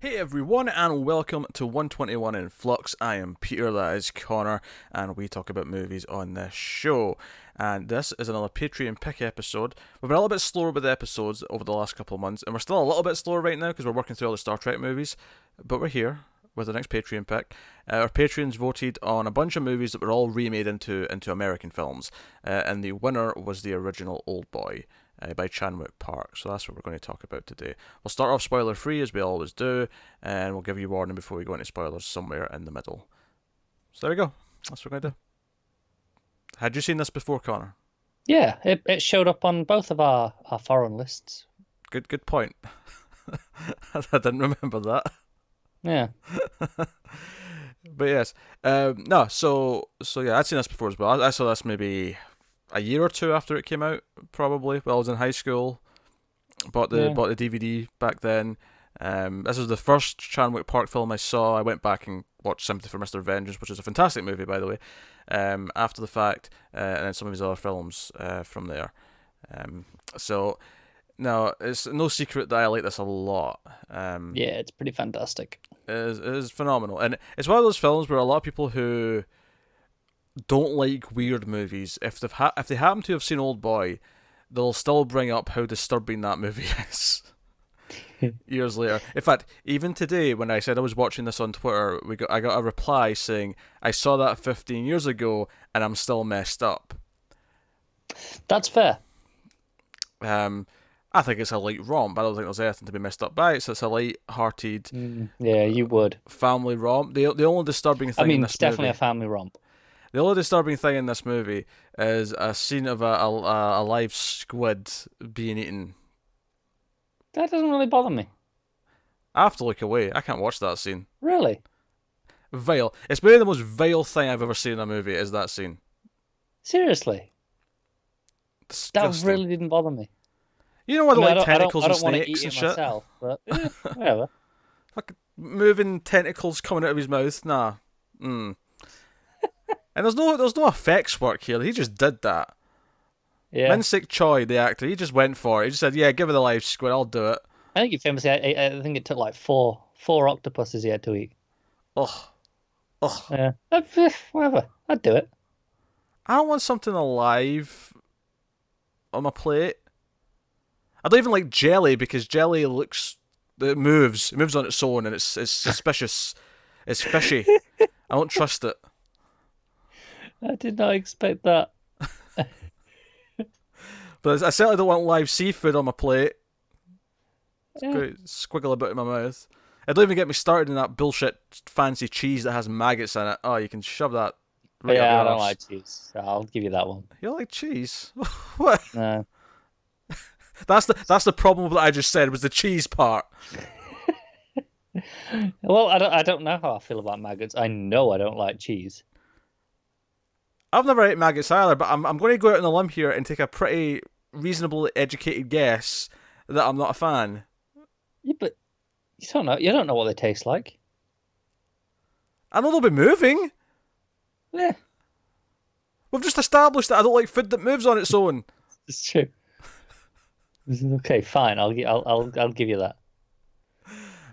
Hey everyone, and welcome to 121 in Flux. I am Peter, that is Connor, and we talk about movies on this show. And this is another Patreon pick episode. We've been a little bit slower with the episodes over the last couple of months, and we're still a little bit slower right now because we're working through all the Star Trek movies. But we're here with the next Patreon pick. Our Patreons voted on a bunch of movies that were all remade into American films, and the winner was the original Oldboy. By Chan-wook Park. So that's what we're going to talk about today. We'll start off spoiler free as we always do, and we'll give you warning before we go into spoilers somewhere in the middle. So there we go. That's what we're going to do. Had you seen this before, Connor? Yeah, it showed up on both of our foreign lists. Good point. I didn't remember that. Yeah. But yes, no. So yeah, I'd seen this before as well. I saw this maybe a year or two after it came out, probably. While I was in high school, bought the DVD back then. This was the first Chan-wook Park film I saw. I went back and watched Sympathy for Mr. Vengeance, which is a fantastic movie, by the way. After the fact, and then some of his other films from there. So no, it's no secret that I like this a lot. Yeah, it's pretty fantastic. It is phenomenal, and it's one of those films where a lot of people who don't like weird movies, if they happen to have seen Old Boy, they'll still bring up how disturbing that movie is. Years later. In fact, even today, when I said I was watching this on Twitter, I got a reply saying I saw that 15 years ago and I'm still messed up. That's fair. I think it's a light romp. I don't think there's anything to be messed up by it. So it's a light-hearted Yeah, you would. family romp. The only disturbing thing in It's this definitely movie, a family romp. the only disturbing thing in this movie is a scene of a live squid being eaten. That doesn't really bother me. I have to look away. I can't watch that scene. Really? Vile. It's maybe the most vile thing I've ever seen in a movie is that scene. Seriously? That Disgusting. really didn't bother me. You know where the like I don't tentacles and want to snakes eat and it shit? myself, but whatever. Fucking moving tentacles coming out of his mouth? Nah. And there's no effects work here. He just did that. Yeah. Min-sik Choi, the actor, he just went for it. He just said, "Yeah, give it a live squid. I'll do it." I think he famously, I think it took like four octopuses he had to eat. Ugh. Ugh. Yeah. Whatever. I'd do it. I don't want something alive on my plate. I don't even like jelly because jelly it moves on its own, and it's suspicious. It's fishy. I don't trust it. I did not expect that. But I certainly don't want live seafood on my plate. Yeah. Great squiggle about in my mouth. I don't even get me started in that bullshit fancy cheese that has maggots in it. Oh, you can shove that right up Yeah, your I don't arse. like cheese. So I'll give you that one. You don't like cheese? What? No. That's the problem that I just said was the cheese part. Well, I don't know how I feel about maggots. I know I don't like cheese. I've never ate maggots either, but I'm going to go out on a limb here and take a pretty reasonably educated guess that I'm not a fan. Yeah, but you don't know what they taste like. I know they'll be moving. Yeah, We've just established that I don't like food that moves on its own. it's true. Okay, fine. I'll give you that.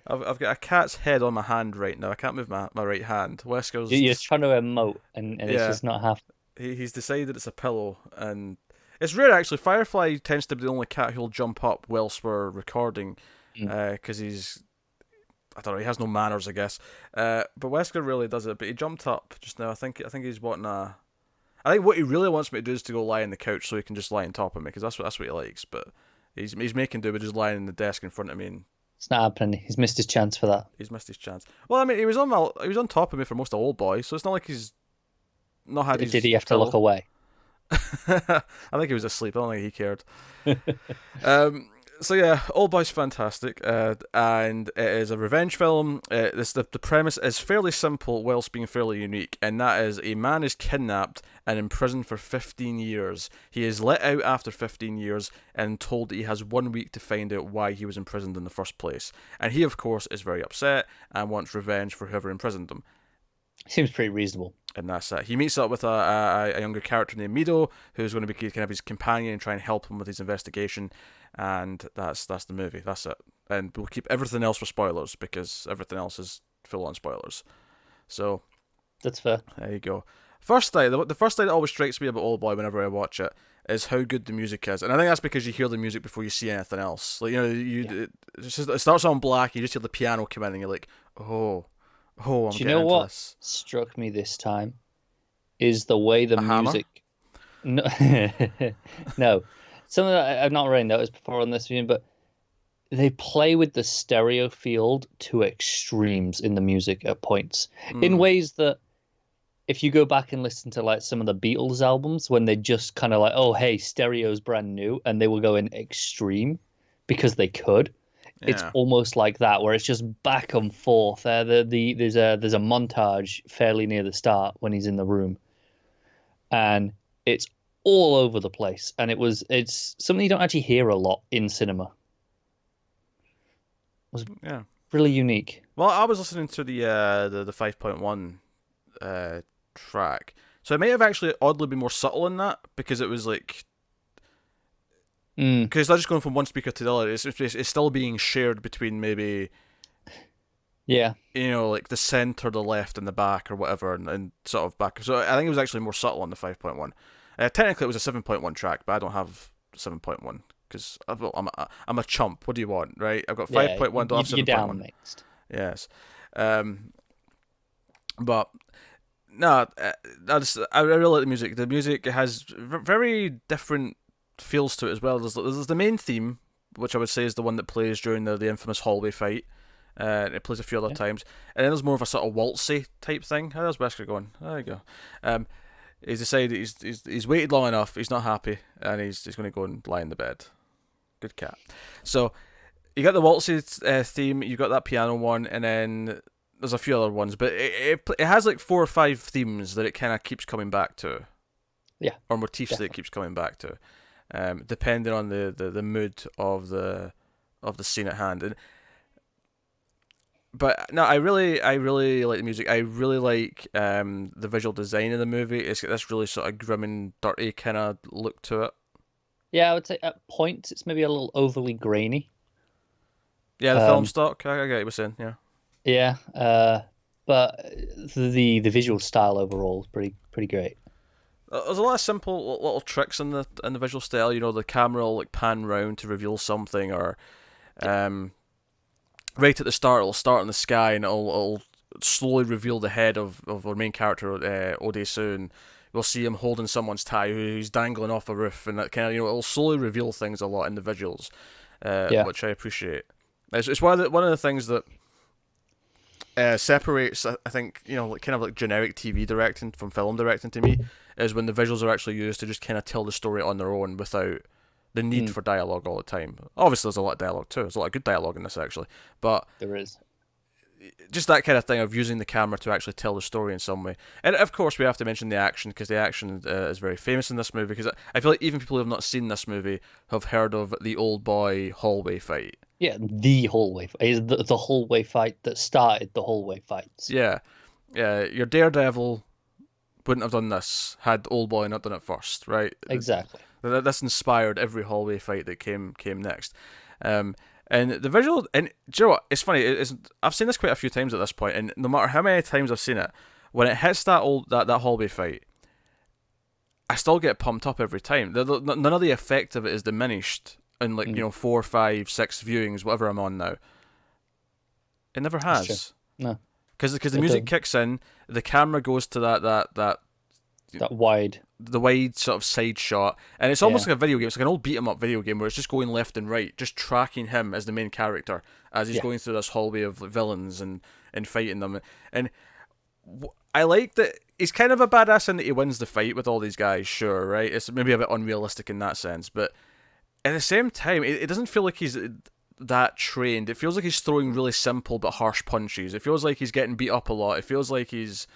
I've got a cat's head on my hand right now. I can't move my right hand. Wesker's You're trying to emote, and it's Yeah. just not happening. he's decided it's a pillow, and it's rare actually. Firefly tends to be the only cat who'll jump up whilst we're recording, because I don't know, he has no manners, I guess. But Wesker really does it. But he jumped up just now. I think he's wanting a. I think what he really wants me to do is to go lie on the couch so he can just lie on top of me, because that's what he likes. But he's making do with just lying on the desk in front of me, and It's not happening. He's missed his chance for that. he's missed his chance. Well, I mean, he was on top of me for most of Old Boy, so it's not like he's not had his Did he have to fill. look away? I think he was asleep. I don't think he cared. So yeah, Old Boy's fantastic, and it is a revenge film. The premise is fairly simple whilst being fairly unique, and that is a man is kidnapped and imprisoned for 15 years. He is let out after 15 years and told that he has 1 week to find out why he was imprisoned in the first place. And he, of course, is very upset and wants revenge for whoever imprisoned him. Seems pretty reasonable. And that's it. He meets up with a younger character named Mido, who's going to be kind of his companion and try and help him with his investigation. And that's the movie. That's it. and we'll keep everything else for spoilers because everything else is full on spoilers. So That's fair. there you go. First thing, the first thing that always strikes me about Oldboy whenever I watch it is how good the music is, and I think that's because you hear the music before you see anything else. Like it starts on black, you just hear the piano come in, and you're like, oh, I'm Do you getting know into what this. struck me this time is the way the A hammer? music. No, no, something that I've not really noticed before on this viewing, but they play with the stereo field to extremes in the music at points, in Mm, ways that if you go back and listen to like some of the Beatles albums when they just kind of like, oh hey, stereo's brand new, and they will go in extreme because they could. It's yeah. almost like that, where it's just back and forth. There's a montage fairly near the start when he's in the room, and it's all over the place. And it's something you don't actually hear a lot in cinema. It was Yeah. really unique. Well, I was listening to the 5.1 track, so it may have actually oddly been more subtle in that because it was like Mm, because it's not just going from one speaker to the other. It's still being shared between maybe yeah, like the center, the left, and the back, or whatever, and sort of back. So I think it was actually more subtle on the 5.1. Technically, it was a 7.1 track, but I don't have 7.1 because I'm a chump. What do you want, right? I've got yeah. 5.1, don't have You're down 7.1. mixed. Yes, but no, I really like the music. The music has very different feels to it as well. There's the main theme, which I would say is the one that plays during the infamous hallway fight. It plays a few other Yeah. times, and then there's more of a sort of waltzy type thing. How's Wesker going? There you go. He's decided he's waited long enough. He's not happy, and he's going to go and lie in the bed. Good cat. So you got the waltzy theme. You got that piano one, and then there's a few other ones, but it has like 4 or 5 themes that it kind of keeps coming back to. Yeah, Or motifs that definitely. it keeps coming back to, depending on the mood of the scene at hand. But no, I really like the music. I really like the visual design of the movie. It's got this really sort of grim and dirty kind of look to it. Yeah, I would say at points it's maybe a little overly grainy. Yeah, the film Um, stock. I get what you're saying. Yeah. yeah, but the visual style overall is pretty great. There's a lot of simple little tricks in the visual style. The camera will like pan round to reveal something, or Yeah, right at the start it'll start in the sky and it'll slowly reveal the head of our main character, Odesu, and we'll see him holding someone's tie who's dangling off a roof, and that kind of it'll slowly reveal things a lot in the visuals, yeah, which I appreciate. It's one of the things that separates, I think, like kind of like generic TV directing from film directing to me, is when the visuals are actually used to just kind of tell the story on their own without the need mm, for dialogue all the time. Obviously, there's a lot of dialogue too. There's a lot of good dialogue in this actually, but there is. just that kind of thing of using the camera to actually tell the story in some way. And of course, we have to mention the action because the action is very famous in this movie. Because I feel like even people who have not seen this movie have heard of the old boy hallway fight. Yeah, the hallway is the hallway fight that started the hallway fights. Yeah, yeah. Your Daredevil wouldn't have done this had Old Boy not done it first, right? Exactly. This inspired every hallway fight that came next. And the visual, and do you know what? It's funny. I've seen this quite a few times at this point, and no matter how many times I've seen it, when it hits that hallway fight, I still get pumped up every time. None of the effect of it is diminished in like Mm, 4, 5, 6 viewings, whatever I'm on now. It never that's true. has, No, because the it music doesn't. kicks in, the camera goes to that That wide. the wide sort of side shot, and it's almost Yeah, like a video game. It's like an old beat 'em up video game where it's just going left and right, just tracking him as the main character as he's yeah, going through this hallway of villains and fighting them. And I like that he's kind of a badass in that he wins the fight with all these guys. Sure, right? It's maybe a bit unrealistic in that sense, but at the same time, it doesn't feel like he's that trained. It feels like he's throwing really simple but harsh punches. It feels like he's getting beat up a lot. It feels like he's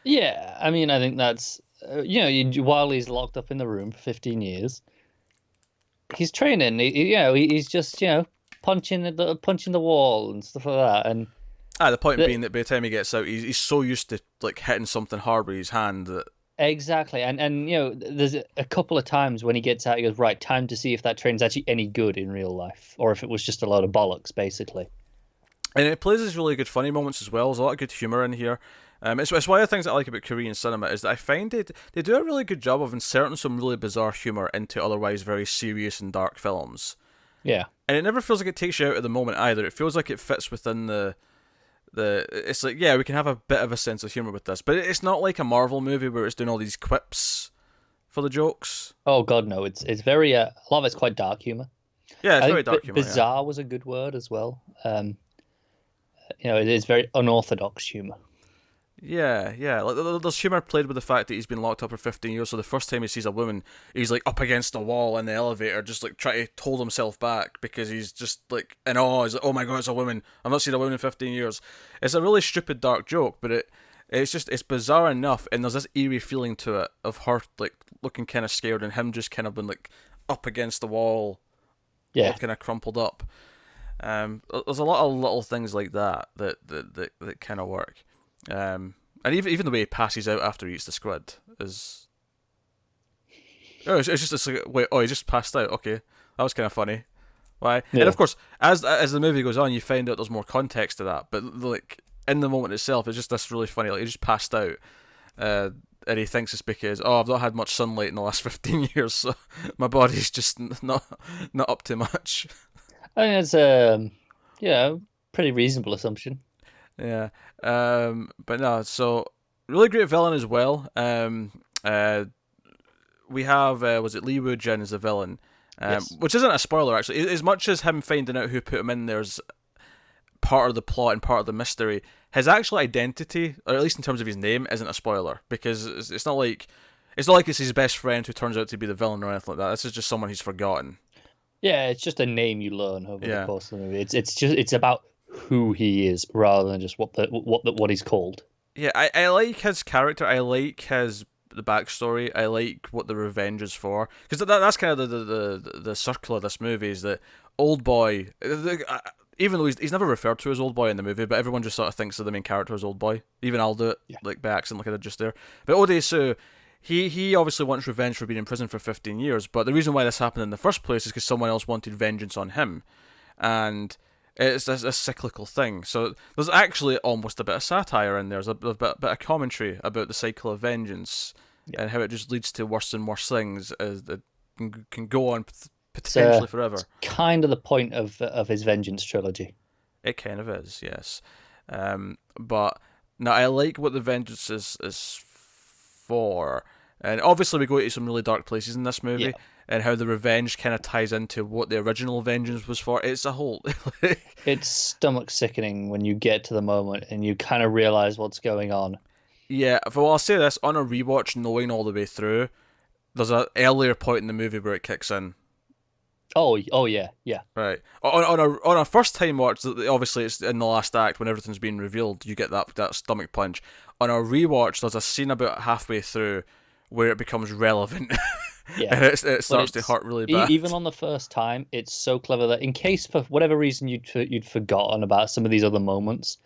yeah. I mean, I think that's while he's locked up in the room for 15 years, he's training. He's just punching the wall and stuff like that. And the point the, being that by the time he gets out, he's so used to like hitting something hard with his hand that Exactly, and there's a couple of times when he gets out, he goes, right, time to see if that train's actually any good in real life, or if it was just a load of bollocks, basically. And it plays these really good funny moments as well. There's a lot of good humour in here. It's one of the things that I like about Korean cinema is that I find they do a really good job of inserting some really bizarre humour into otherwise very serious and dark films. Yeah. And it never feels like it takes you out of the moment either. It feels like it fits within the. It's like, yeah, we can have a bit of a sense of humour with this, but it's not like a Marvel movie where it's doing all these quips for the jokes. Oh God, no, it's very a lot of it's quite dark humor. Yeah, it's I very think dark humour. Yeah. bizarre was a good word as well. It is very unorthodox humor. Yeah, yeah. Like, there's humour played with the fact that he's been locked up for 15 years. So the first time he sees a woman, he's like up against the wall in the elevator, just like trying to hold himself back because he's just like in awe. He's like, "Oh my god, it's a woman! I've not seen a woman in 15 years." It's a really stupid, dark joke, but it's bizarre enough, and there's this eerie feeling to it of her like looking kind of scared, and him just kind of been like up against the wall, all Yeah. kind of crumpled up. There's a lot of little things like that kind of work. And even the way he passes out after he eats the squid is, it's like, wait, oh, he just passed out. Okay, that was kind of funny. Why? Yeah. And of course, as the movie goes on, you find out there's more context to that. But like in the moment itself, it's just this really funny. Like he just passed out, and he thinks it's because, oh, I've not had much sunlight in the last 15 years, so my body's just not up to much. I think it's pretty reasonable assumption. Yeah. But no, so really great villain as well. We have was it Lee Woo-jin as the villain, Yes. which isn't a spoiler actually. As much as him finding out who put him in there's part of the plot and part of the mystery. His actual identity, or at least in terms of his name, isn't a spoiler because it's not like it's his best friend who turns out to be the villain or anything like that. This is just someone he's forgotten. Yeah, it's just a name you learn over Yeah. the course of the movie. It's about who he is rather than just what he's called. Yeah, I like his character. I like the backstory. I like what the revenge is for because that's kind of the circle of this movie is that Oldboy. Even though he's never referred to as Oldboy in the movie, but everyone just sort of thinks of the main character as Oldboy. Even I'll do it like by accident, like I did just there. But Odesu, he obviously wants revenge for being in prison for 15 years. But the reason why this happened in the first place is because someone else wanted vengeance on him, and it's a cyclical thing. So there's actually almost a bit of satire in there. There's a bit of commentary about the cycle of vengeance and how it just leads to worse and worse things as it can go on potentially forever. It's kind of the point of his Vengeance trilogy. It kind of is, yes. But now I like what the vengeance is for, and obviously we go to some really dark places in this movie, and how the revenge kind of ties into what the original vengeance was for. It's a whole. It's stomach sickening when you get to the moment and you kind of realize what's going on. Yeah, well, I'll say this on a rewatch, knowing all the way through, there's an earlier point in the movie where it kicks in. Oh yeah. Right. On a first time watch, obviously it's in the last act when everything's being revealed. You get that stomach punch. On a rewatch, there's a scene about halfway through where it becomes relevant. Yeah. And it starts to hurt really bad. Even on the first time, it's so clever that in case for whatever reason you'd forgotten about some of these other moments,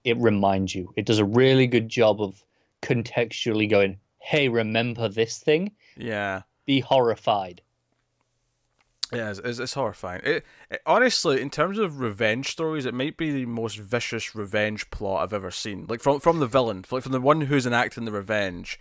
it reminds you. It does a really good job of contextually going, "Hey, remember this thing?" Yeah. Be horrified. Yeah, it's horrifying. It honestly, in terms of revenge stories, it might be the most vicious revenge plot I've ever seen. Like from the villain, like from the one who's enacting the revenge,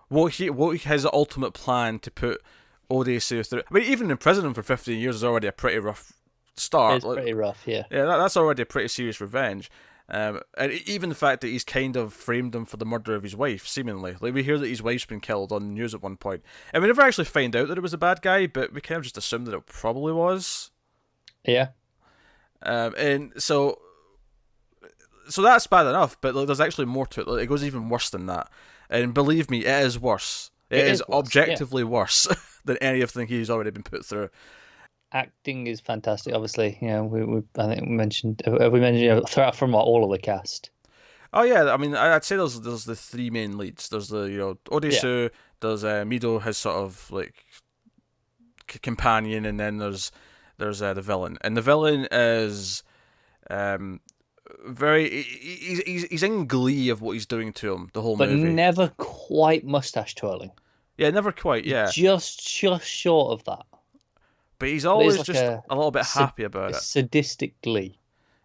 what his ultimate plan to put Odesu through. I mean, even imprisoning him for 15 years is already a pretty rough start. It's pretty rough, yeah. Yeah, that's already a pretty serious revenge. And even the fact that he's kind of framed him for the murder of his wife, seemingly. Like, we hear that his wife's been killed on the news at one point. And we never actually find out that it was a bad guy, but we kind of just assumed that it probably was. Yeah. And so that's bad enough, but like, there's actually more to it. Like, it goes even worse than that. And believe me, it is worse. It is worse, objectively worse than anything he's already been put through. Acting is fantastic. Obviously, I think we mentioned from all of the cast. Oh yeah, I mean, I'd say there's the three main leads. There's the Odesu, there's Mido, his sort of like companion, and then there's the villain, and the villain is He's in glee of what he's doing to him the whole but movie. never quite mustache twirling. Yeah, never quite. Yeah, Just short of that. but he's But it's always like just a little bit happy about a it. sadistic glee.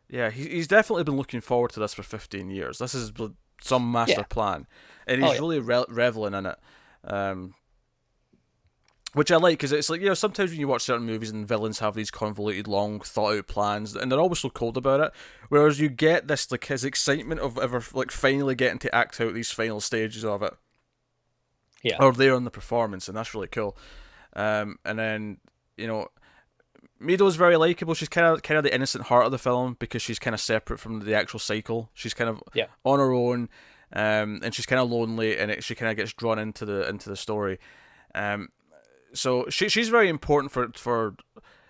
Yeah, he's definitely been looking forward to this for 15 years. This is some master plan, and he's really reveling in it. Which I like, because it's like, sometimes when you watch certain movies and villains have these convoluted, long, thought-out plans, and they're always so cold about it, whereas you get this, like, his excitement of ever, like, finally getting to act out these final stages of it. Yeah. Or there on the performance, and that's really cool. And then, Mido's very likable. She's kind of the innocent heart of the film, because she's kind of separate from the actual cycle. She's kind of on her own, and she's kind of lonely, and she kind of gets drawn into the story. So she's very important for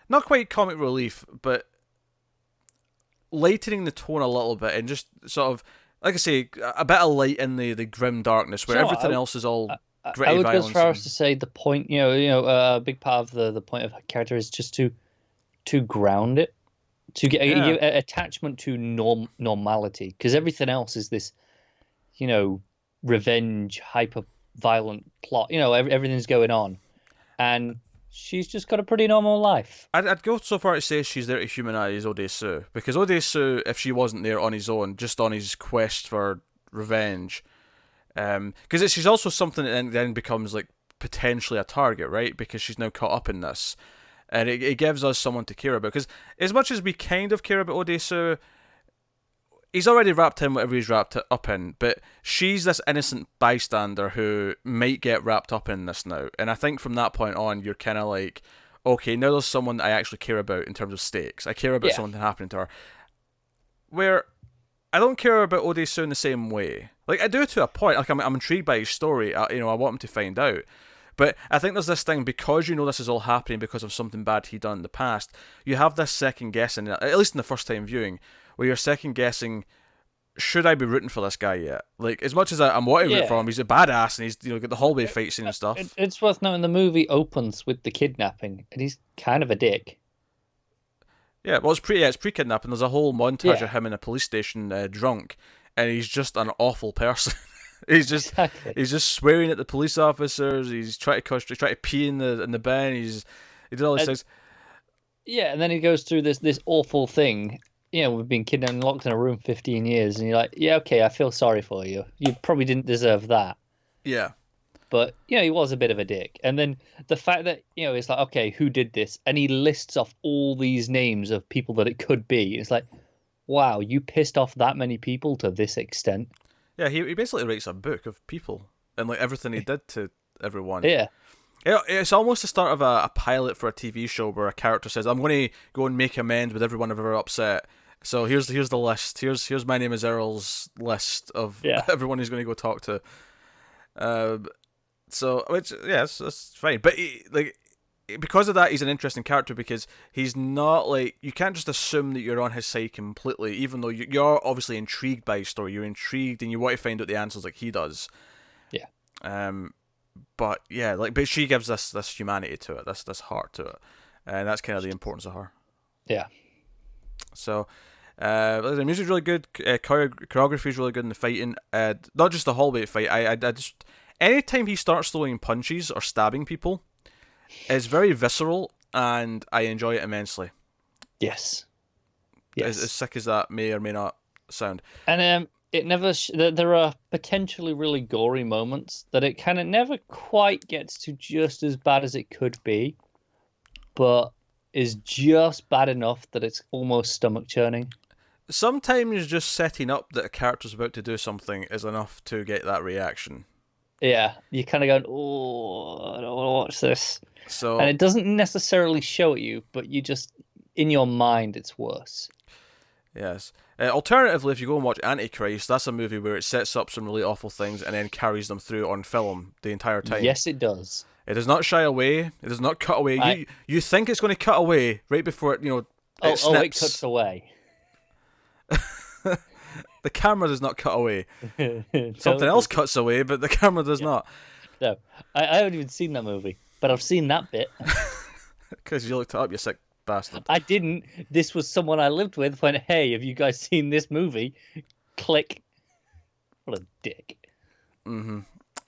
not quite comic relief, but lightening the tone a little bit, and just sort of, like I say, a bit of light in the grim darkness where everything else is all gritty I would violence. go as far as to say the point, a big part of the point of her character is just to ground it, to get attachment to normality, because everything else is this, revenge, hyper violent plot. Everything's going on. And she's just got a pretty normal life. I'd go so far to say she's there to humanise Odesu, because Odesu, if she wasn't there on his own, just on his quest for revenge, because she's also something that then becomes like potentially a target, right? Because she's now caught up in this, and it gives us someone to care about. Because as much as we kind of care about Odesu, he's already wrapped in whatever he's wrapped up in, but she's this innocent bystander who might get wrapped up in this now. And I think from that point on, you're kind of like, okay, now there's someone that I actually care about in terms of stakes. I care about something happening to her. Where I don't care about Odesu in the same way. Like, I do to a point. Like, I'm intrigued by his story. I want him to find out. But I think there's this thing, because this is all happening because of something bad he done in the past, you have this second guessing, at least in the first time viewing, where you're second guessing, should I be rooting for this guy yet? Like, as much as I'm wanting to root for him, he's a badass, and he's got the hallway fight scene and stuff. It's worth noting the movie opens with the kidnapping, and he's kind of a dick. Yeah, well, it's pre-kidnapping. There's a whole montage of him in a police station drunk, and he's just an awful person. He's just swearing at the police officers. He's trying to pee in the bin. He did all these things. Yeah, and then he goes through this awful thing. We've been kidnapped and locked in a room 15 years, and you're like, yeah, okay, I feel sorry for you. You probably didn't deserve that. Yeah. But, he was a bit of a dick. And then the fact that, it's like, okay, who did this? And he lists off all these names of people that it could be. It's like, wow, you pissed off that many people to this extent. Yeah, he basically writes a book of people and like everything he did to everyone. Yeah. It's almost the start of a pilot for a TV show where a character says, I'm going to go and make amends with everyone I've ever upset. So here's the list. Here's My Name is Earl's list of everyone he's going to go talk to. It's fine. But because of that, he's an interesting character, because he's not like, you can't just assume that you're on his side completely, even though you're obviously intrigued by his story. You're intrigued and you want to find out the answers like he does. Yeah. But she gives this humanity to it, this heart to it, and that's kind of the importance of her. Yeah. So, the music's really good. Choreography is really good in the fighting. Not just the hallway fight. I just, anytime he starts throwing punches or stabbing people, it's very visceral, and I enjoy it immensely. Yes. As sick as that may or may not sound. And it never. There are potentially really gory moments that it kind of never quite gets to just as bad as it could be, but is just bad enough that it's almost stomach churning. Sometimes just setting up that a character's about to do something is enough to get that reaction. Yeah, you're kind of going, oh, I don't want to watch this. So, and it doesn't necessarily show at you, but you just, in your mind, it's worse. Yes. Alternatively, if you go and watch Antichrist, that's a movie where it sets up some really awful things and then carries them through on film the entire time. Yes, it does. It does not shy away. It does not cut away. You think it's going to cut away right before it, it snaps. It cuts away. The camera does not cut away. Totally. Something else cuts away, but the camera does not. No, I haven't even seen that movie, but I've seen that bit. Because you looked it up, you sick bastard. I didn't. This was someone I lived with. Went, hey, have you guys seen this movie? Click. What a dick.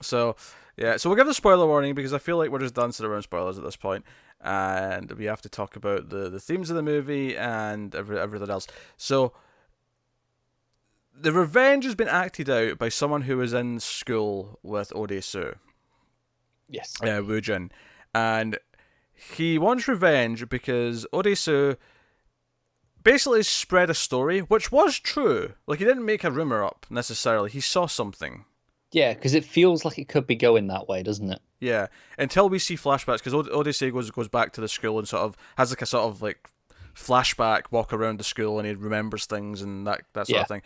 So, yeah, so we'll give the spoiler warning because I feel like we're just dancing around spoilers at this point, and we have to talk about the themes of the movie and everything else. So, the revenge has been acted out by someone who was in school with Odesu, Yes. Woojin, and he wants revenge because Odesu basically spread a story, which was true. Like, he didn't make a rumor up necessarily. He saw something. Yeah, because it feels like it could be going that way, doesn't it? Yeah, until we see flashbacks, because Odyssey goes back to the school and sort of has like a sort of like flashback walk around the school, and he remembers things and that sort of thing.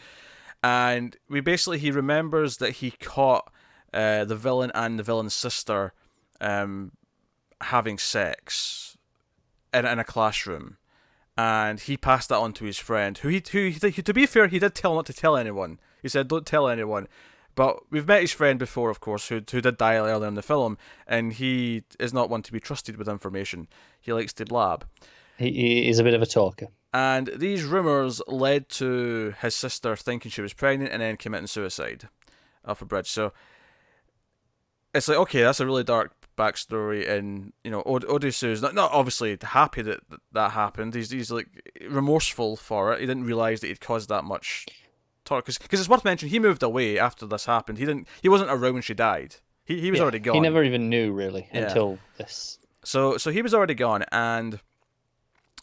And he remembers that he caught the villain and the villain's sister having sex in a classroom, and he passed that on to his friend, who to be fair, he did tell not to tell anyone. He said, "Don't tell anyone." But we've met his friend before, of course, who did die earlier in the film, and he is not one to be trusted with information. He likes to blab. He is a bit of a talker. And these rumours led to his sister thinking she was pregnant and then committing suicide off a bridge. So it's like, okay, that's a really dark backstory, and Odysseus not obviously happy that happened. He's like remorseful for it. He didn't realise that he'd caused that much talk, because it's worth mentioning he moved away after this happened. He wasn't around when she died. He was already gone. He never even knew really until this. So he was already gone,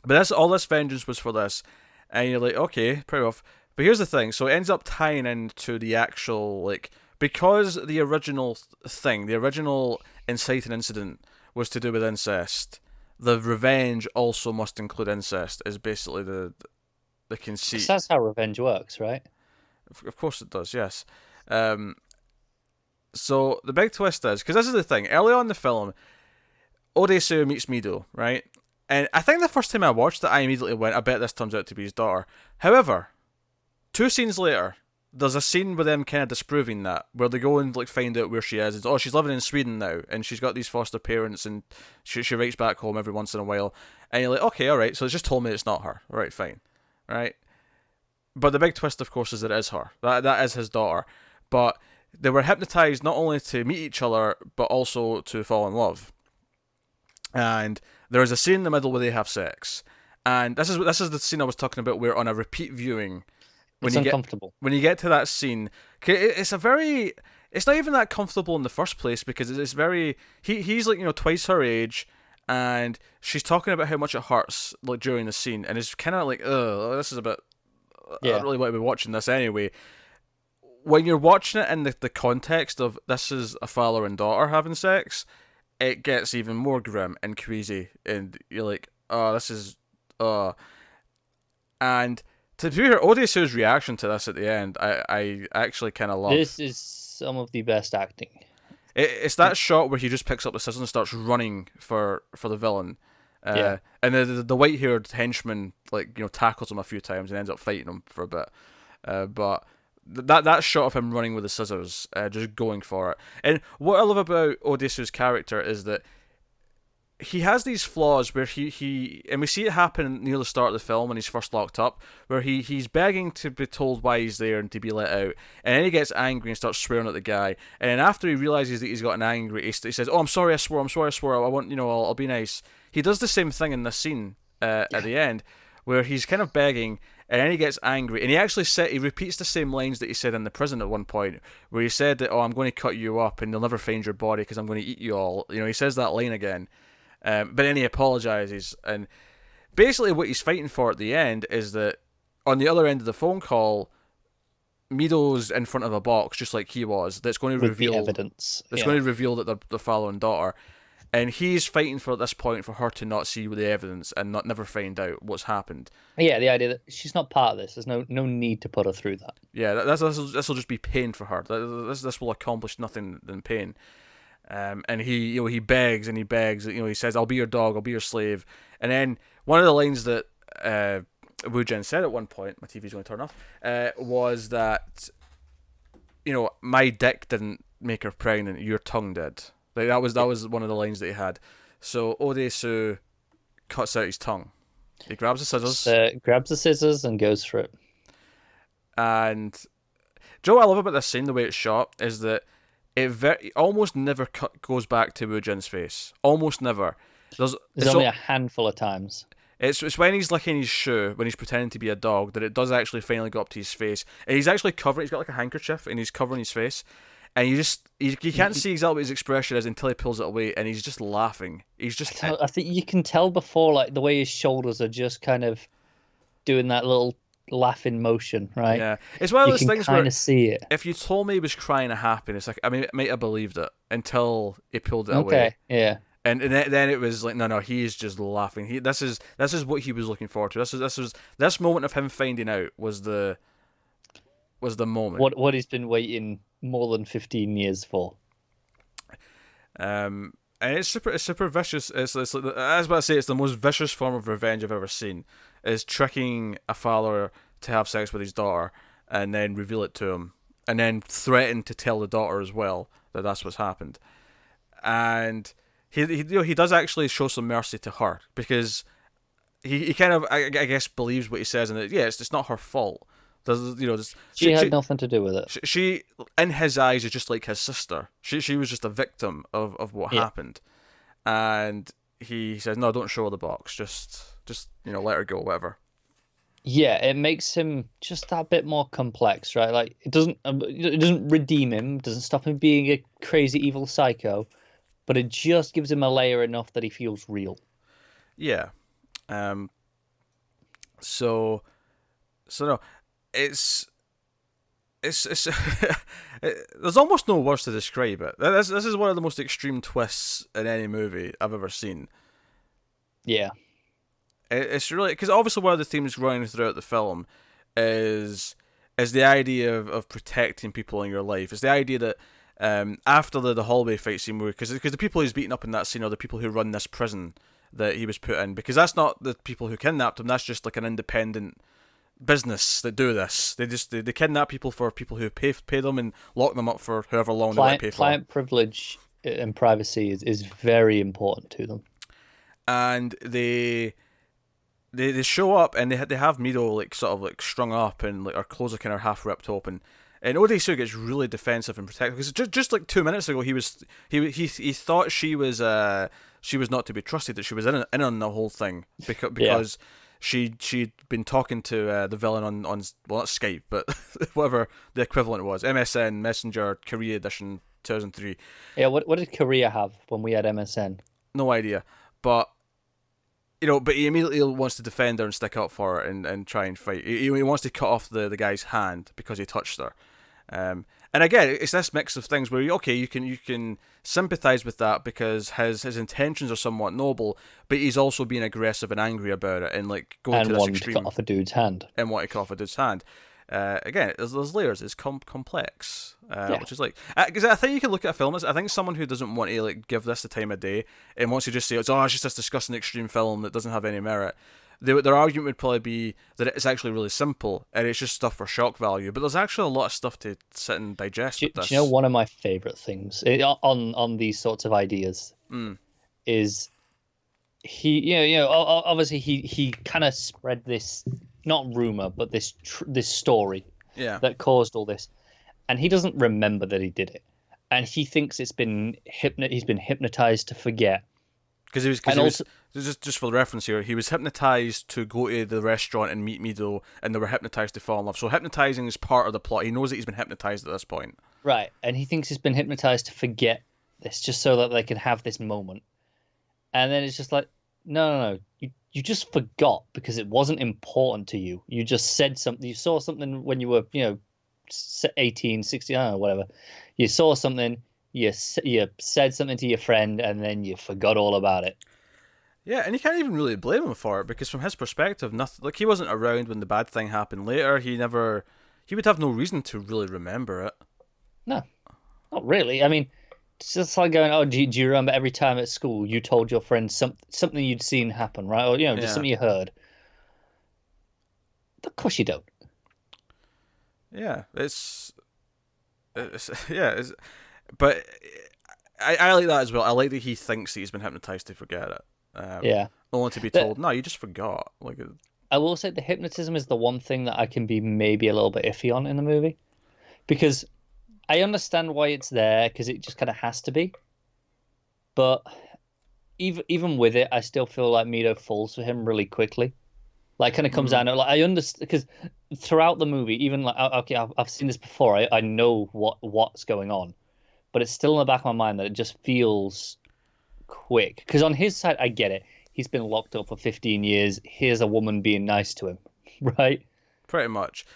but all this vengeance was for this, and you're like, okay, pretty rough. But here's the thing: so it ends up tying into the actual, like, because the original thing, the original inciting incident was to do with incest. The revenge also must include incest. Is basically the conceit. 'Cause that's how revenge works, right? Of course it does, yes. So the big twist is, because this is the thing, early on in the film, Odesu meets Mido, right? And I think the first time I watched it, I immediately went, I bet this turns out to be his daughter. However, 2 scenes later, there's a scene with them kind of disproving that, where they go and like find out where she is. It's, she's living in Sweden now, and she's got these foster parents, and she writes back home every once in a while. And you're like, okay, alright, so it's just told me it's not her. Alright, fine. Right? But the big twist, of course, is that it is her. That is his daughter. But they were hypnotized not only to meet each other, but also to fall in love. And there's a scene in the middle where they have sex. And this is the scene I was talking about, where on a repeat viewing, It's uncomfortable. When you get to that scene, it's not even that comfortable in the first place, because it's very, he's like, twice her age, and she's talking about how much it hurts like during the scene, and it's kind of like, ugh, this is a bit. I don't really want to be watching this anyway. When you're watching it in the context of this is a father and daughter having sex, it gets even more grim and crazy, and you're like, oh, this is, and to be fair, Odysseus' reaction to this at the end, I actually kind of love. This is some of the best acting. It's that shot where he just picks up the scissors and starts running for the villain. And the white-haired henchman, like, tackles him a few times and ends up fighting him for a bit. But that shot of him running with the scissors, just going for it. And what I love about Odysseus' character is that he has these flaws where he and we see it happen near the start of the film when he's first locked up, where he's begging to be told why he's there and to be let out, and then he gets angry and starts swearing at the guy, and then after he realizes that he's gotten angry, he says, "Oh, I'm sorry, I swore, I want, I'll be nice." He does the same thing in this scene at the end, where he's kind of begging, and then he gets angry, and he repeats the same lines that he said in the prison at one point, where he said that, "Oh, I'm going to cut you up, and they'll never find your body because I'm going to eat you all." He says that line again. But then he apologizes, and basically what he's fighting for at the end is that on the other end of the phone call, Mido's in front of a box just like he was. That's going to reveal the evidence. That's going to reveal that they're the father and daughter, and he's fighting for at this point for her to not see the evidence and never find out what's happened. Yeah, the idea that she's not part of this. There's no need to put her through that. Yeah, this will just be pain for her. This will accomplish nothing than pain. And he begs and he begs. He says, "I'll be your dog. I'll be your slave." And then one of the lines that Woo-jin said at one point, my TV's going to turn off, was that, my dick didn't make her pregnant. Your tongue did. Like that was one of the lines that he had. So Odesu cuts out his tongue, He grabs the scissors, Grabs the scissors and goes for it. and Joe, what I love about this scene, the way it's shot, is that it almost never goes back to Woo Jin's face. Almost never. There's only a handful of times. It's when he's licking his shoe, when he's pretending to be a dog, that it does actually finally go up to his face. And he's actually covering, he's got like a handkerchief, and he's covering his face. And you can't see exactly what his expression is until he pulls it away, and he's just laughing. He's just... I think you can tell before, like, the way his shoulders are just kind of doing that little laughing motion, right? Yeah. It's one of those things where... You can kind of see it. If you told me he was crying of happiness, like, I mean, I might have believed it until he pulled it away. Okay, yeah. And then it was like, no, he's just laughing. This is what he was looking forward to. This moment of him finding out was the moment. What he's been waiting more than 15 years for. And it's super vicious. It's like, I was about to say, it's the most vicious form of revenge I've ever seen. Is tricking a father to have sex with his daughter and then reveal it to him, and then threaten to tell the daughter as well that that's what's happened. And he does actually show some mercy to her, because he kind of, I guess, believes what he says, and that it's not her fault. She had nothing to do with it. She, in his eyes, is just like his sister. She was just a victim of what happened, and he says, no, don't show her the box. Just let her go, whatever. Yeah, it makes him just that bit more complex, right? Like, it doesn't redeem him, doesn't stop him being a crazy evil psycho, but it just gives him a layer enough that he feels real. Yeah. So no, it's there's almost no words to describe it. This is one of the most extreme twists in any movie I've ever seen. Yeah. It's really, because obviously one of the themes running throughout the film is the idea of protecting people in your life. It's the idea that after the hallway fight scene, because the people he's beating up in that scene are the people who run this prison that he was put in, because that's not the people who kidnapped him. That's just like an independent business that do this. They kidnap people for people who pay them and lock them up for however long they want to pay for. Client privilege and privacy is very important to them. And they show up, and they have Mido like sort of like strung up, and like her clothes are kind of half ripped open. And Odaisu gets really defensive and protective, because just like 2 minutes ago he thought she was not to be trusted, that she was in on the whole thing because she'd been talking to the villain on well, not Skype, but whatever the equivalent was, MSN Messenger Korea edition 2003. Yeah, what did Korea have when we had MSN? No idea, but but he immediately wants to defend her and stick up for her and try and fight. He wants to cut off the guy's hand because he touched her. And again, it's this mix of things where you can sympathize with that because his intentions are somewhat noble, but he's also being aggressive and angry about it, and like going to this extreme. And want to cut off a dude's hand. Again, there's layers. It's complex, which is like, because I think you can look at a film. I think someone who doesn't want to like give this the time of day and wants to just say it's just this disgusting extreme film that doesn't have any merit. Their argument would probably be that it's actually really simple and it's just stuff for shock value. But there's actually a lot of stuff to sit and digest with this. Do you know one of my favorite things on these sorts of ideas is he, obviously he kind of spread this, not rumor, but this story that caused all this, and he doesn't remember that he did it, and he thinks he's been hypnotized to forget. Because he was just for the reference here, he was hypnotized to go to the restaurant and meet Mido, and they were hypnotized to fall in love. So hypnotizing is part of the plot. He knows that he's been hypnotized at this point. Right, and he thinks he's been hypnotized to forget this, just so that they can have this moment. And then it's just like, no. You just forgot because it wasn't important to you. You just said something. You saw something when you were, 18, 16, I don't know, whatever. You saw something. You said something to your friend, and then you forgot all about it. Yeah, and you can't even really blame him for it, because from his perspective, nothing, like, he wasn't around when the bad thing happened later. He would have no reason to really remember it. No, not really. I mean, it's just like going, oh, do you remember every time at school you told your friend something you'd seen happen, right? Or just something you heard. Of course you don't. Yeah, but I like that as well. I like that he thinks that he's been hypnotized to forget it. only to be told, no, you just forgot. Like, I will say the hypnotism is the one thing that I can be maybe a little bit iffy on in the movie, because I understand why it's there, because it just kind of has to be. But even with it, I still feel like Mito falls for him really quickly. Like, kind of comes down to, like, I understand, because throughout the movie, even like, okay, I've seen this before. I know what's going on, but it's still in the back of my mind that it just feels quick. Because on his side, I get it. He's been locked up for 15 years. Here's a woman being nice to him, right? pretty much.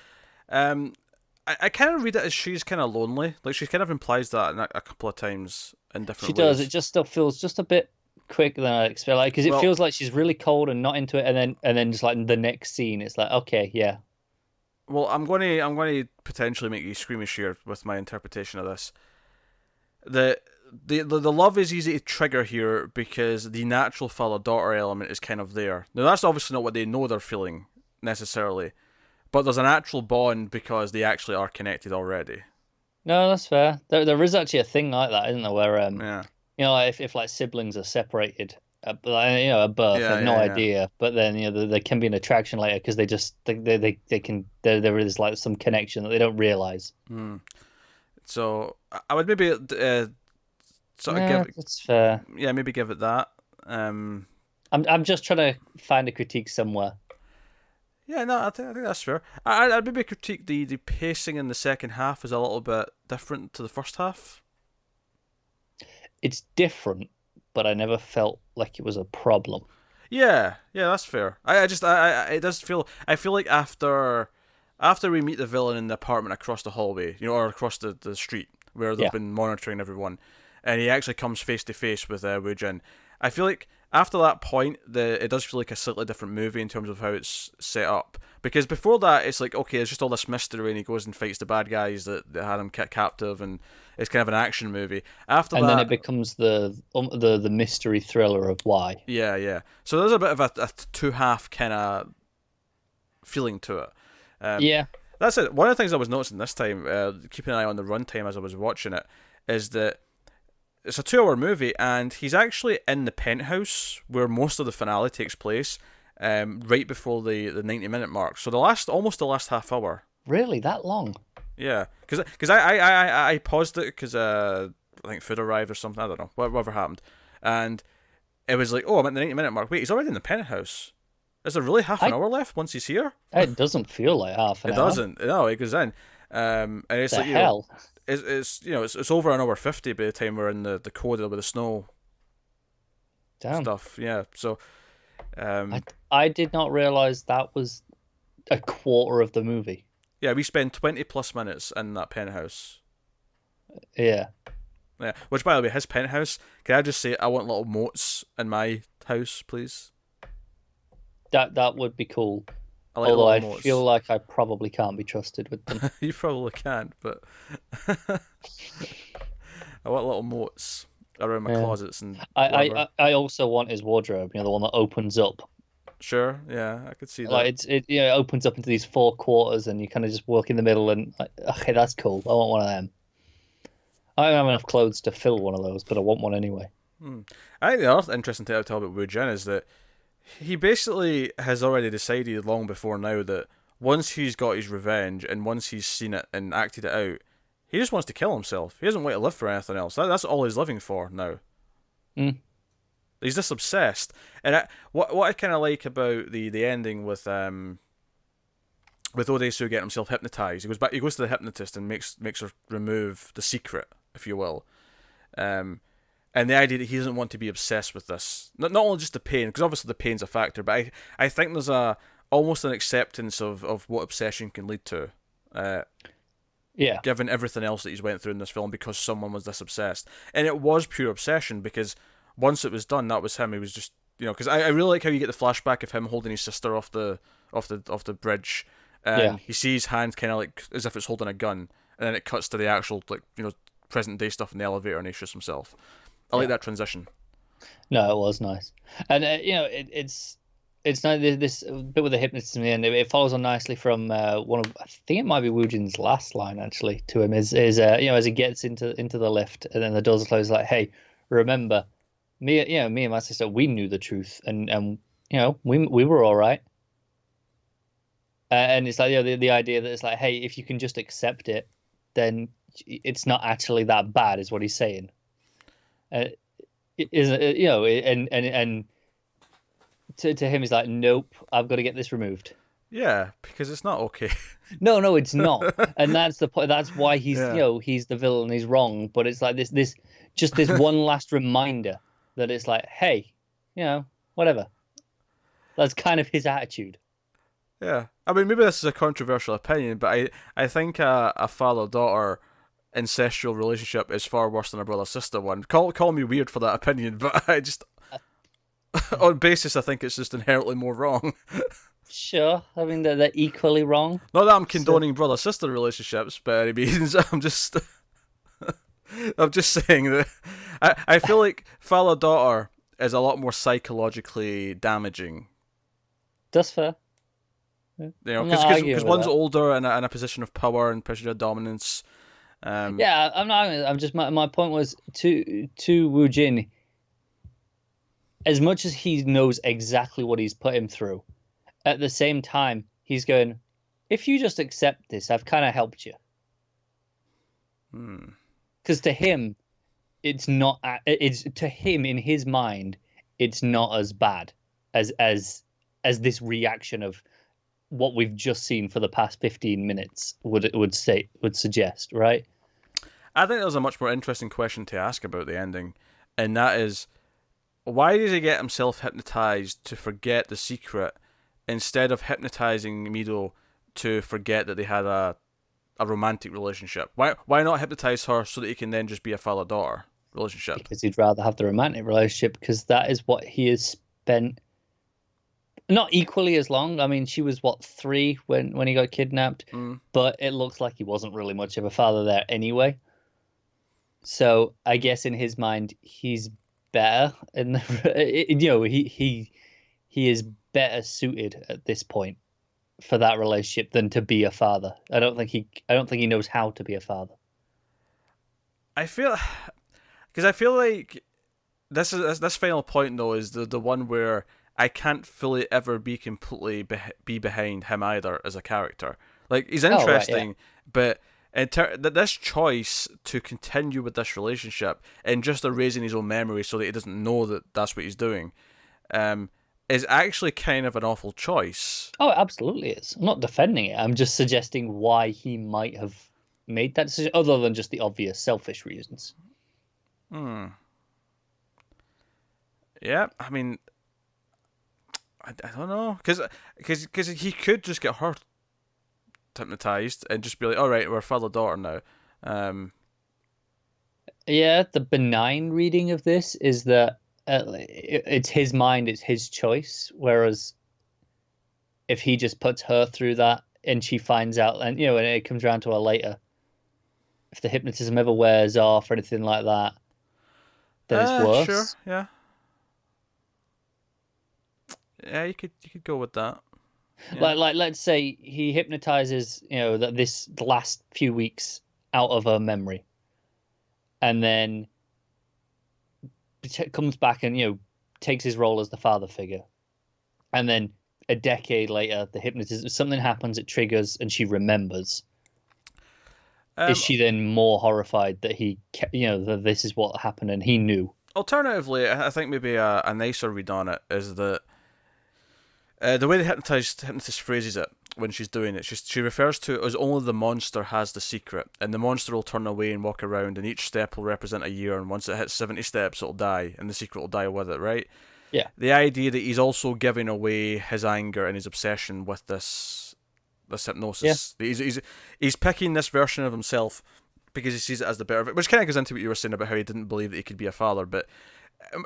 I kind of read it as she's kind of lonely. Like, she kind of implies that a couple of times in different She ways. does. It just still feels just a bit quick than I expect. Like, because it feels like she's really cold and not into it, and then just like the next scene, it's like, okay, yeah. Well, I'm going to potentially make you squeamish here with my interpretation of this. The love is easy to trigger here because the natural father-daughter element is kind of there. Now, that's obviously not what they know they're feeling necessarily, but there's an actual bond because they actually are connected already. No, that's fair. There is actually a thing like that, isn't there? Where Yeah. you know, like if like siblings are separated, at birth, Yeah, have no yeah. idea, but then there can be an attraction later because they just they can there is like some connection that they don't realize. So I would maybe sort of give. That's fair. Yeah, maybe give it that. I'm just trying to find a critique somewhere. Yeah, no, I think that's fair. I'd maybe critique the pacing in the second half is a little bit different to the first half. It's different, but I never felt like it was a problem. Yeah, that's fair. I it does feel. I feel like after we meet the villain in the apartment across the hallway, or across the street where they've been monitoring everyone, and he actually comes face to face with Woo Jin. I feel like after that point, it does feel like a slightly different movie in terms of how it's set up. Because before that, it's like, okay, it's just all this mystery, and he goes and fights the bad guys that had him captive, and it's kind of an action movie. After that, and then it becomes the mystery thriller of why. Yeah. So there's a bit of a two-half kind of feeling to it. Yeah. That's it. One of the things I was noticing this time, keeping an eye on the runtime as I was watching it, is that it's a 2-hour movie, and he's actually in the penthouse where most of the finale takes place, right before the 90-minute mark. So almost the last half hour. Really, that long? Yeah, because I paused it because I think food arrived or something. I don't know, whatever happened, and it was like, oh, I'm at the 90-minute mark. Wait, he's already in the penthouse. Is there really half an hour left once he's here? It doesn't feel like half an hour. It doesn't. No, it goes in, and it's the like hell. It's over an hour 50 by the time we're in the coda with the snow. Damn. Stuff. Yeah. So, I did not realize that was a quarter of the movie. Yeah, we spend 20+ minutes in that penthouse. Yeah. Yeah. Which, by the way, his penthouse. Can I just say, I want little moats in my house, please? That would be cool. Although I feel like I probably can't be trusted with them. You probably can't, but I want little moats around my closets and. I also want his wardrobe. The one that opens up. Sure, yeah, I could see that. Like it opens up into these 4 quarters, and you kind of just walk in the middle, and like, okay, that's cool. I want one of them. I don't have enough clothes to fill one of those, but I want one anyway. I think the other interesting thing I'll tell about Woo Jin is that he basically has already decided long before now that once he's got his revenge and once he's seen it and acted it out, he just wants to kill himself. He doesn't want to live for anything else. That's all he's living for now. He's just obsessed. And what I kind of like about the ending with Odesu getting himself hypnotized, he goes to the hypnotist and makes her remove the secret, if you will. And the idea that he doesn't want to be obsessed with this. Not only just the pain, because obviously the pain's a factor, but I think there's almost an acceptance of what obsession can lead to. Given everything else that he's went through in this film because someone was this obsessed. And it was pure obsession because once it was done, that was him. He was just, because I really like how you get the flashback of him holding his sister off the bridge. And he sees his hand kind of like as if it's holding a gun. And then it cuts to the actual, present day stuff in the elevator and he shoots himself. I like that transition. No, it was nice, and it's nice. This bit with the hypnotism in the end, it follows on nicely from one of, I think it might be Woo Jin's last line actually to him is as he gets into the lift and then the doors are closed, like, hey, remember me and my sister, we knew the truth, and we were all right. And it's like, the idea that it's like, hey, if you can just accept it, then it's not actually that bad, is what he's saying. Is and to him, he's like, nope, I've got to get this removed. Yeah, because it's not okay. No, it's not, and that's the point. That's why he's Yeah. he's the villain. He's wrong, but it's like this one last reminder that it's like, hey, whatever. That's kind of his attitude. Yeah, I mean, maybe this is a controversial opinion, but I think a father-daughter incestual relationship is far worse than a brother-sister one. Call me weird for that opinion, but I just, on basis, I think it's just inherently more wrong. Sure, I mean they're equally wrong. Not that I'm condoning brother-sister relationships by any means. I'm just saying that I feel like father-daughter is a lot more psychologically damaging. That's fair. Because one's older and in a position of power and position of dominance. Yeah, I'm not. I'm just my point was to Woo Jin. As much as he knows exactly what he's put him through, at the same time he's going, if you just accept this, I've kind of helped you. Because to him, it's not. It's to him in his mind, it's not as bad as this reaction of what we've just seen for the past 15 minutes would suggest, right? I think there's a much more interesting question to ask about the ending, and that is, why does he get himself hypnotized to forget the secret instead of hypnotizing Mido to forget that they had a romantic relationship? Why not hypnotize her so that he can then just be a father-daughter relationship? Because he'd rather have the romantic relationship, because that is what he has spent. Not equally as long. I mean, she was 3 when he got kidnapped, but it looks like he wasn't really much of a father there anyway. So I guess in his mind, he's better, and he is better suited at this point for that relationship than to be a father. I don't think he knows how to be a father. I feel like this final point though is the one where I can't fully ever be completely be behind him either as a character. Like, he's interesting, but this choice to continue with this relationship and just erasing his own memory so that he doesn't know that that's what he's doing, is actually kind of an awful choice. Oh, it absolutely is. I'm not defending it. I'm just suggesting why he might have made that decision, other than just the obvious selfish reasons. Yeah, I mean, I don't know, because he could just get her hypnotized and just be like, all right, we're father-daughter now. Yeah, the benign reading of this is that it's his mind, it's his choice, whereas if he just puts her through that and she finds out, and and it comes around to her later, if the hypnotism ever wears off or anything like that, then it's worse. Sure, yeah. Yeah, you could go with that. Yeah. Like let's say he hypnotizes, that this the last few weeks out of her memory, and then comes back and takes his role as the father figure, and then a decade later, the hypnotism, something happens, it triggers, and she remembers. Is she then more horrified that that this is what happened and he knew? Alternatively, I think maybe a nicer read on it is that the way the hypnotist phrases it when she's doing it, she refers to it as only the monster has the secret, and the monster will turn away and walk around, and each step will represent a year, and once it hits 70 steps, it'll die, and the secret will die with it, right? Yeah. The idea that he's also giving away his anger and his obsession with this hypnosis. Yeah. He's picking this version of himself because he sees it as the better, which kind of goes into what you were saying about how he didn't believe that he could be a father, but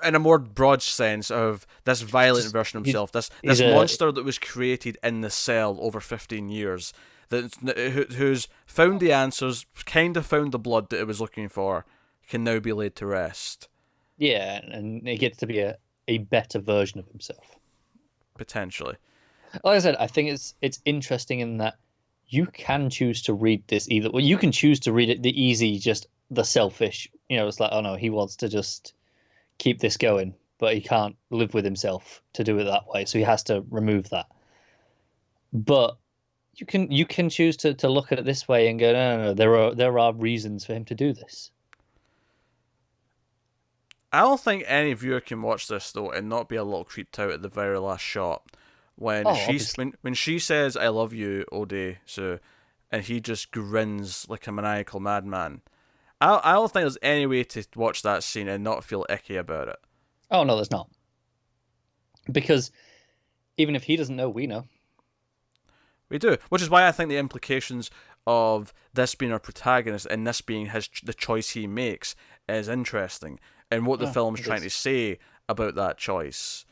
in a more broad sense of this violent version of himself, this monster that was created in the cell over 15 years, who's found the answers, kind of found the blood that it was looking for, can now be laid to rest. Yeah, and he gets to be a better version of himself. Potentially. Like I said, I think it's interesting in that you can choose to read this either. Well, you can choose to read it the selfish. It's like, oh no, he wants to just keep this going. but he can't live with himself to do it that way, so he has to remove that. But you can choose to look at it this way and go, no, there are reasons for him to do this. I don't think any viewer can watch this though and not be a little creeped out at the very last shot when when she says "I love you, Ode," so and he just grins like a maniacal madman. I don't think there's any way to watch that scene and not feel icky about it. Oh no, there's not, because even if he doesn't know, we know. We do, which is why I think the implications of this being our protagonist and this being the choice he makes is interesting, and what the film's trying to say about that choice.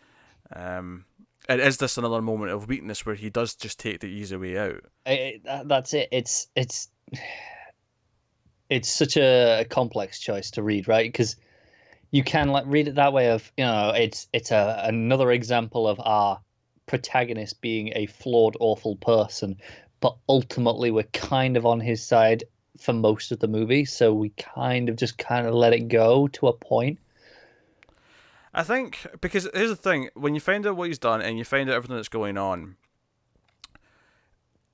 And is this another moment of weakness where he does just take the easy way out? That's it. It's such a complex choice to read, right? Because you can read it that way of, it's another example of our protagonist being a flawed, awful person, but ultimately we're kind of on his side for most of the movie, so we kind of let it go to a point. I think, because here's the thing, when you find out what he's done and you find out everything that's going on,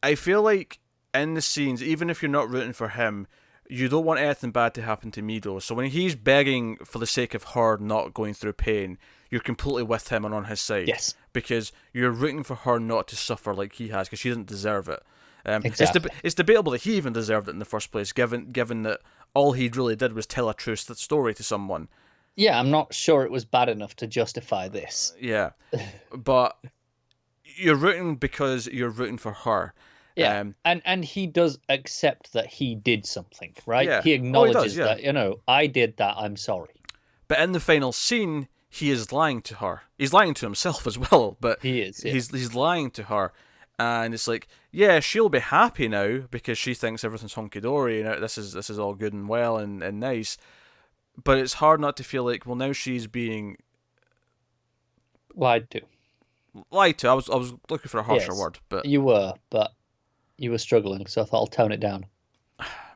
I feel like in the scenes, even if you're not rooting for him, you don't want anything bad to happen to Mido. So when he's begging for the sake of her not going through pain, you're completely with him and on his side. Yes. Because you're rooting for her not to suffer like he has, because she doesn't deserve it. Exactly. It's debatable that he even deserved it in the first place, given that all he really did was tell a true story to someone. Yeah, I'm not sure it was bad enough to justify this. Yeah, but you're rooting because you're rooting for her. Yeah, and he does accept that he did something, right? Yeah. He acknowledges He does, yeah. that, I did that, I'm sorry. But in the final scene, he is lying to her. He's lying to himself as well, but he is. Yeah. He's lying to her, and it's like, yeah, she'll be happy now because she thinks everything's hunky dory and this is all good and well and nice. But it's hard not to feel like, well, now she's being lied to. Lied to. I was looking for a harsher word, but you were struggling, so I thought I'll tone it down.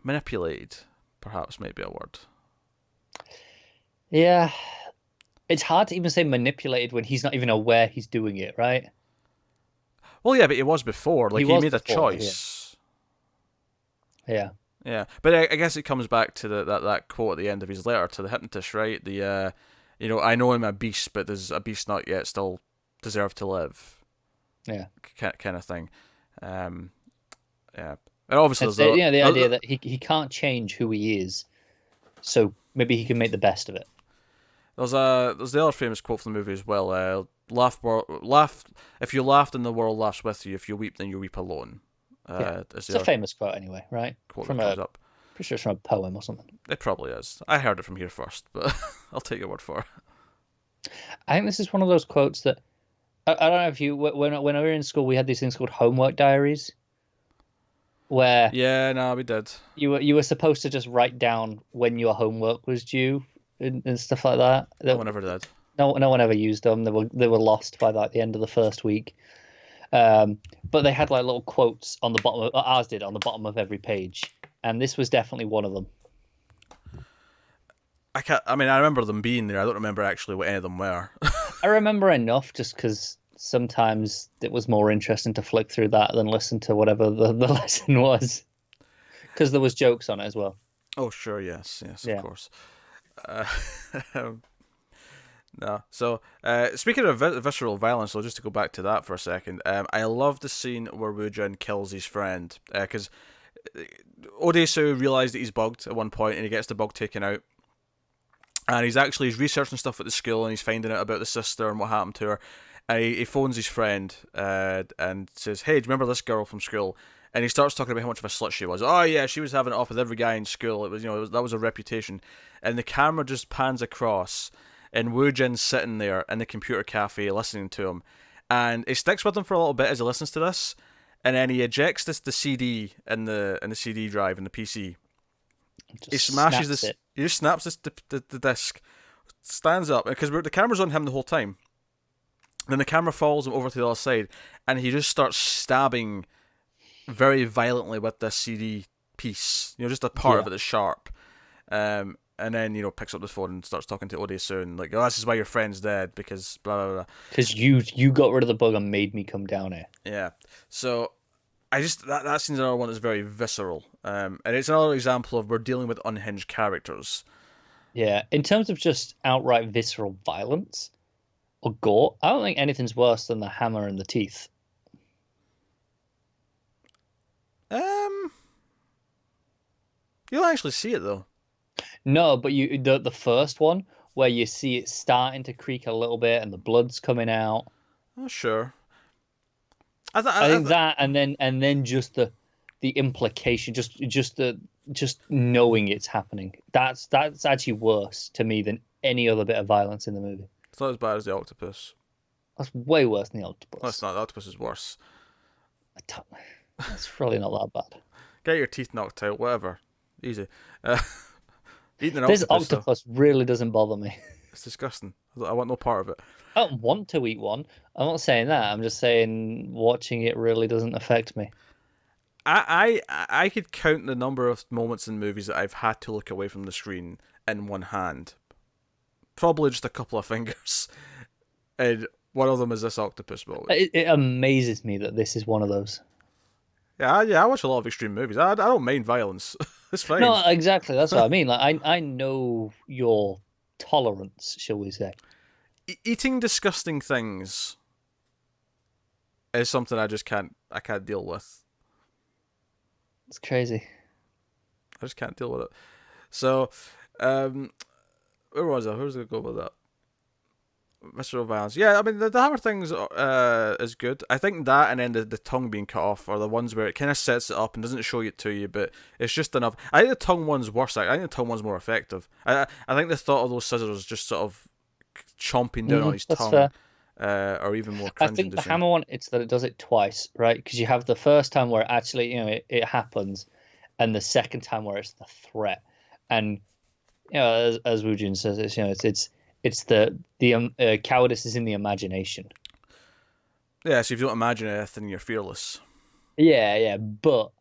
Manipulated, perhaps, maybe a word. Yeah, it's hard to even say manipulated when he's not even aware he's doing it, right? Well, yeah, but he was before. Like, he made a choice. Yeah. Yeah, but I guess it comes back to that quote at the end of his letter to the hypnotist, right? The I know I'm a beast, but does a beast not yet still deserve to live? Yeah, kind of thing. Yeah, and obviously the idea that he can't change who he is, so maybe he can make the best of it. There's the other famous quote from the movie as well. Laugh if you laugh, then the world laughs with you. If you weep, then you weep alone. It's a famous quote anyway, right? Quote from that comes up. Pretty sure it's from a poem or something. It probably is. I heard it from here first, but I'll take your word for it. I think this is one of those quotes that I don't know if you when we were in school we had these things called homework diaries, where we did. You were supposed to just write down when your homework was due and stuff like that. No one ever did. No one ever used them. They were lost by the end of the first week. But they had little quotes on the bottom. Ours did on the bottom of every page, and this was definitely one of them. I remember them being there. I don't remember actually what any of them were. I remember enough just because sometimes it was more interesting to flick through that than listen to whatever the lesson was, because there was jokes on it as well. Oh sure, yes, of course. No. So, speaking of visceral violence, so just to go back to that for a second, I love the scene where Woo-jin kills his friend, because Odesu realised that he's bugged at one point, and he gets the bug taken out, and he's researching stuff at the school, and he's finding out about the sister and what happened to her, and he phones his friend, and says, hey, do you remember this girl from school? And he starts talking about how much of a slut she was. Oh yeah, she was having it off with every guy in school. It was, that was her reputation, and the camera just pans across, and Woo-jin's sitting there in the computer cafe listening to him, and he sticks with him for a little bit as he listens to this, and then he ejects the CD in the CD drive in the PC. He smashes this. He just snaps the disc, stands up because the camera's on him the whole time. Then the camera follows him over to the other side, and he just starts stabbing very violently with this CD piece. Just a part of it that's sharp. and then picks up the phone and starts talking to Ode soon, like, oh, this is why your friend's dead because blah blah blah. Because you got rid of the bug and made me come down here. Yeah. So I just that scene's another one that's very visceral, and it's another example of we're dealing with unhinged characters. Yeah, in terms of just outright visceral violence or gore, I don't think anything's worse than the hammer and the teeth. You don't actually see it though. No, but the first one where you see it starting to creak a little bit and the blood's coming out. Oh, sure. I think that, and then just the implication, just knowing it's happening. That's actually worse to me than any other bit of violence in the movie. It's not as bad as the octopus. That's way worse than the octopus. No, it's not. The octopus is worse. That's probably not that bad. Get your teeth knocked out, whatever. Easy. Eating an This octopus really doesn't bother me. It's disgusting. I want no part of it. I don't want to eat one. I'm not saying that. I'm just saying watching it really doesn't affect me. I could count the number of moments in movies that I've had to look away from the screen in one hand. Probably just a couple of fingers. And one of them is this octopus moment. It amazes me that this is one of those. Yeah, I watch a lot of extreme movies. I don't mind violence. It's fine. No, exactly. That's what I mean. Like I know your tolerance, shall we say? Eating disgusting things is something I can't deal with. It's crazy. I just can't deal with it. So, where was I? Where was I going to go with that? Visceral violence. Yeah, I mean, the hammer things is good. I think that and then the tongue being cut off are the ones where it kind of sets it up and doesn't show it to you, but it's just enough. I think the tongue one's worse. I think the tongue one's more effective. I think the thought of those scissors just sort of chomping down on his tongue, or even more cringing. I think the hammer one, it's that it does it twice, right? Because you have the first time where actually, it happens, and the second time where it's the threat. And as Woojin says, it's the cowardice is in the imagination. Yeah, so if you don't imagine anything, you're fearless. Yeah, but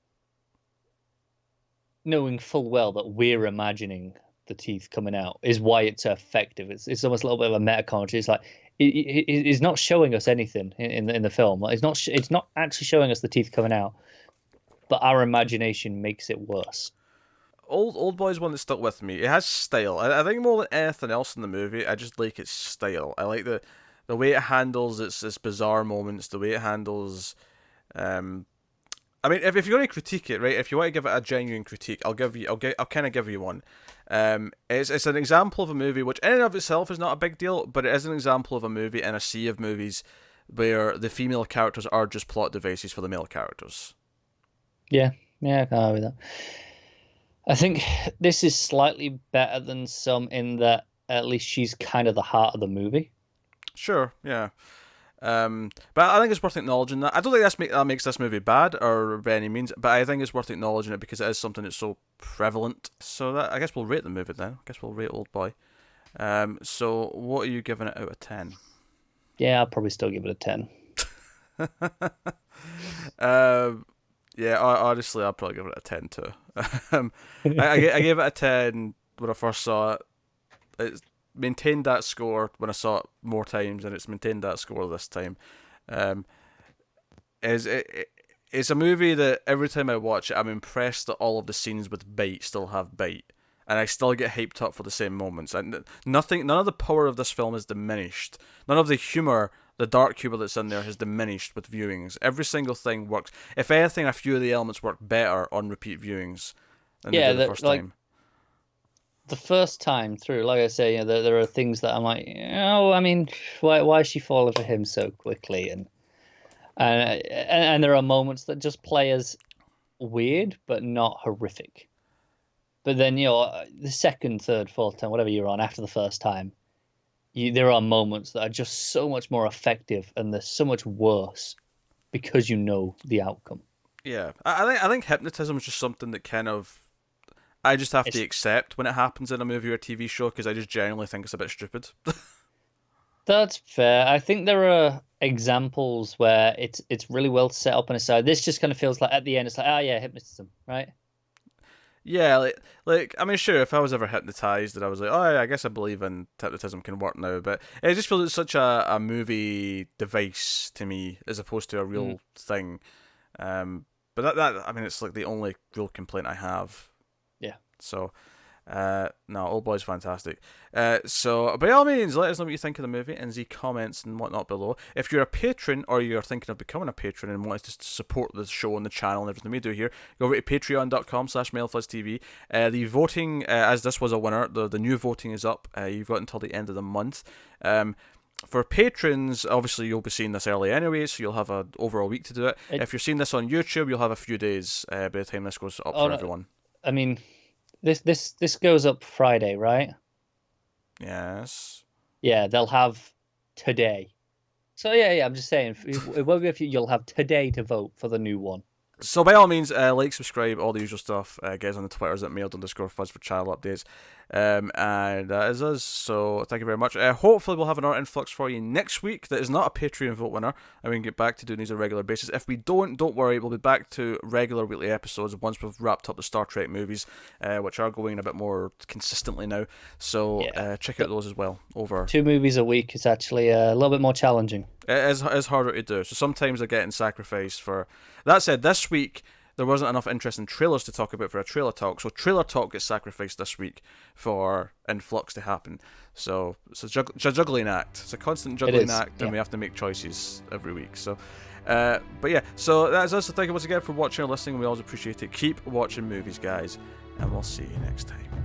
knowing full well that we're imagining the teeth coming out is why it's so effective. It's almost a little bit of a meta commentary. It's like it's not showing us anything in the film. Like, it's not actually showing us the teeth coming out, but our imagination makes it worse. Oldboy's one that stuck with me. It has style. I think more than anything else in the movie, I just like its style. I like the way it handles its bizarre moments, the way it handles. I mean, if you're going to critique it, right? If you want to give it a genuine critique, I'll kind of give you one. It's an example of a movie which, in and of itself, is not a big deal, but it is an example of a movie in a sea of movies where the female characters are just plot devices for the male characters. Yeah, I can agree with that. I think this is slightly better than some in that at least she's kind of the heart of the movie. Sure, yeah. But I think it's worth acknowledging that. I don't think that makes this movie bad or by any means, but I think it's worth acknowledging it because it is something that's so prevalent. So I guess we'll rate the movie then. I guess we'll rate Oldboy. So what are you giving it out of 10? Yeah, I'll probably still give it a 10. Yeah, honestly, I'll probably give it a 10 too. I gave it a 10 when I first saw it. It's maintained that score when I saw it more times, and it's maintained that score this time. It's a movie that every time I watch it, I'm impressed that all of the scenes with bite still have bite, and I still get hyped up for the same moments. And none of the power of this film is diminished. None of the humor, the dark humor that's in there, has diminished with viewings. Every single thing works. If anything, a few of the elements work better on repeat viewings than they did the first time. The first time through, like I say, there are things that I'm like, I mean, why is she falling for him so quickly? And there are moments that just play as weird but not horrific. But then, the second, third, fourth time, whatever you're on after the first time, there are moments that are just so much more effective and they're so much worse because you know the outcome. Yeah, I think hypnotism is just something that kind of I just have to accept when it happens in a movie or a TV show because I just genuinely think it's a bit stupid. That's fair. I think there are examples where it's really well set up on a side. This just kind of feels like at the end it's like, yeah, hypnotism, right? Yeah, like I mean, sure, if I was ever hypnotized, and I was like, oh, yeah, I guess I believe in hypnotism can work now, but it just feels it's such a movie device to me as opposed to a Mm. real thing. But that I mean, it's like the only real complaint I have. Yeah. So, no, Old Boy's fantastic. So by all means, let us know what you think of the movie in the comments and whatnot below. If you're a patron or you're thinking of becoming a patron and want us to support the show and the channel and everything we do here, go over to patreon.com/MailFuzzTV. The voting, as this was a winner, the new voting is up. You've got until the end of the month. For patrons, obviously you'll be seeing this early anyway, so you'll have over a week to do it. If you're seeing this on YouTube, you'll have a few days by the time this goes up Oh, for no, everyone. I mean, this goes up Friday, right? Yes. Yeah, they'll have today. So yeah, I'm just saying, it won't be a few. You'll have today to vote for the new one. So by all means, like, subscribe, all the usual stuff. Get us on the Twitters at mailed_fuzz for channel updates. And that is us. So thank you very much. Hopefully we'll have another influx for you next week that is not a Patreon vote winner, and we can get back to doing these on a regular basis. If we don't worry, we'll be back to regular weekly episodes once we've wrapped up the Star Trek movies, which are going a bit more consistently now. So check out those as well. Over 2 movies a week is actually a little bit more challenging. it is harder to do. So sometimes they're getting sacrificed for. That said, this week there wasn't enough interesting trailers to talk about for a trailer talk, so trailer talk gets sacrificed this week for Influx to happen. So it's a juggling act. It's a constant juggling act, and we have to make choices every week. So, but yeah, so that's us. So thank you once again for watching or listening. We always appreciate it. Keep watching movies, guys, and we'll see you next time.